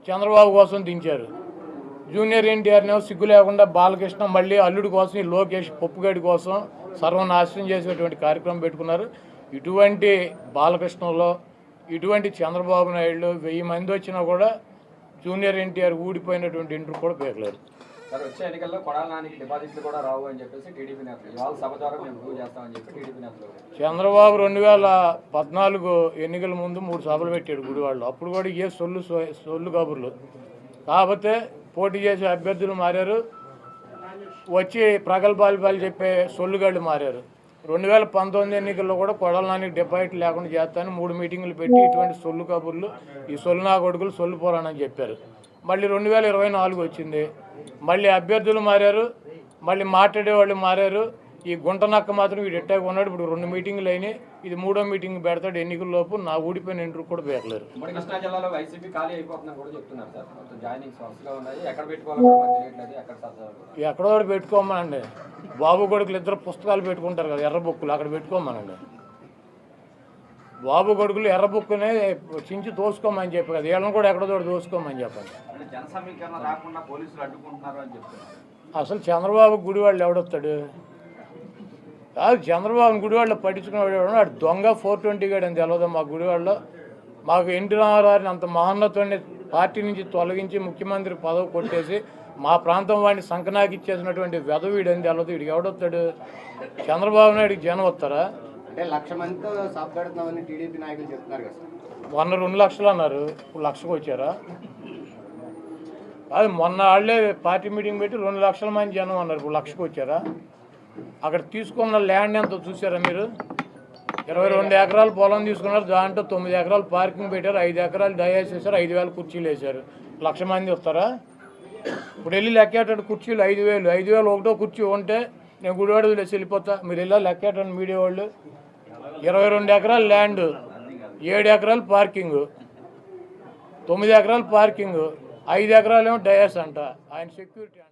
చంద్రబాబు కోసం దించారు. జూనియర్ ఎన్టీఆర్నేమో సిగ్గు లేకుండా బాలకృష్ణ మళ్ళీ అల్లుడి కోసం ఈ లోకేష్ పప్పుగడి కోసం సర్వనాశనం చేసేటువంటి కార్యక్రమం పెట్టుకున్నారు. ఇటువంటి బాలకృష్ణలో ఇటువంటి చంద్రబాబు నాయుడు 1000 మంది వచ్చినా కూడా జూనియర్ ఎన్టీఆర్ ఊడిపోయినటువంటి ఇంటర్ కూడా పేర్లేరు. సార్ వచ్చే ఎన్నికల్లో కొడాలి నానికి డిపాజిట్లు కూడా రావు అని చెప్పేసి టీడీపీ నేతలు ఇవాళ సభ ద్వారా మేము ప్రూవ్ చేస్తామని చెప్పి టీడీపీ నేతలు. చంద్రబాబు 2014 ఎన్నికల ముందు 3 సభలు పెట్టాడు గుడివాడలో. అప్పుడు కూడా ఏ సొల్లు కబుర్లు. కాకపోతే పోటీ చేసే అభ్యర్థులు మారారు, వచ్చి ప్రగల్భాలు చెప్పే సొల్లుగాళ్ళు మారారు. 2019 ఎన్నికల్లో కూడా కొడాలి నానికి డిపాజిట్ లేకుండా చేస్తాను 3 మీటింగులు పెట్టి ఇటువంటి సొల్లు కబుర్లు ఈ సొల్లు నా కొడుకులు సొల్లు పోరానని చెప్పారు. మళ్ళీ 2024 వచ్చింది, మళ్ళీ అభ్యర్థులు మారారు, మళ్ళీ మాట్లాడేవాళ్ళు మారారు. ఈ గుంటనక్క మాత్రం వీడు ఎట్టాగా ఉన్నాడు. ఇప్పుడు 2 మీటింగులు అయినాయి, ఇది 3వ మీటింగ్ పెడతాడు. ఎన్నికల్లోపు నా ఊడిపోయిన ఇంటర్ కూడా పేర్లేరు. కృష్ణా జిల్లాలో వైసీపీ ఖాళీ అయిపోతుందని కూడా చెప్తున్నారు సార్. మొత్తం జాయినింగ్స్ వరుసగా ఉన్నాయి, ఎక్కడ పెట్టుకోవాలి ఎక్కడో ఒకటి పెట్టుకోమనండి. బాబు కొడుకులు 2 పుస్తకాలు పెట్టుకుంటారు కదా, ఎర్ర బుక్కులు, అక్కడ పెట్టుకోమనండి. బాబు కొడుకులు ఎర్ర బుక్కునే చించి తోసుకోమని చెప్పి కదా, వీళ్ళని కూడా ఎక్కడో ఒకటి తోసుకోమని చెప్పండి. జన సమీకరణ రాకుండా పోలీసులు అడ్డుకుంటున్నారు అని చెప్తున్నారు. అసలు చంద్రబాబు గుడివాళ్ళు ఎవడొస్తాడు? కాదు, చంద్రబాబు గుడివాళ్ళు పట్టించుకునేవాడు వాడు దొంగ 420 గాడు అని తెలియదు. మా గుడివాళ్ళలో మాకు ఎన్టీ రామారావుని అంత మహోన్నతుడిని పార్టీ నుంచి తొలగించి ముఖ్యమంత్రి పదవి కొట్టేసి మా ప్రాంతం వాడిని సంకనాకి ఇచ్చేసినటువంటి వెధవీడు అని తెలియదు. వీడికి ఎవడొస్తాడు? చంద్రబాబు నాయుడికి జనం వస్తారా? అంటే 1,00,000 మందితో సభ పెడుతున్నామని టీడీపీ నాయకులు చెప్తున్నారు కదా సార్. మొన్న 2 లక్షలు అన్నారు, ఇప్పుడు 1,00,000కి వచ్చారా? అది మొన్న వాళ్ళే పార్టీ మీటింగ్ పెట్టి 2 లక్షల మంది జనం అన్నారు, ఇప్పుడు 1,00,000కి వచ్చారా? అక్కడ తీసుకున్న ల్యాండ్ ఎంత చూసారా మీరు? 22 ఎకరాలు పొలం తీసుకున్నారు, దాంట్లో 9 ఎకరాలు పార్కింగ్ పెట్టారు, 5 ఎకరాలు డయాస్ వేశారు, 5,000 కుర్చీలు వేశారు. 1,00,000 మంది వస్తారా? ఇప్పుడు వెళ్ళి లెక్కేటాడు కుర్చీలు 5,000. 5,000 ఒకటో కుర్చీ ఉంటే నేను గుడివాడ వదిలేసి వెళ్ళిపోతా. మీరు వెళ్ళా లెక్కేటండి మీడియా వాళ్ళు. 22 ఎకరాలు ల్యాండ్, 7 ఎకరాలు పార్కింగ్, 9 ఎకరాలు పార్కింగ్, 5 ఎకరాలు ఏమో డయాస్ అంట, ఆయన సెక్యూరిటీ అంట.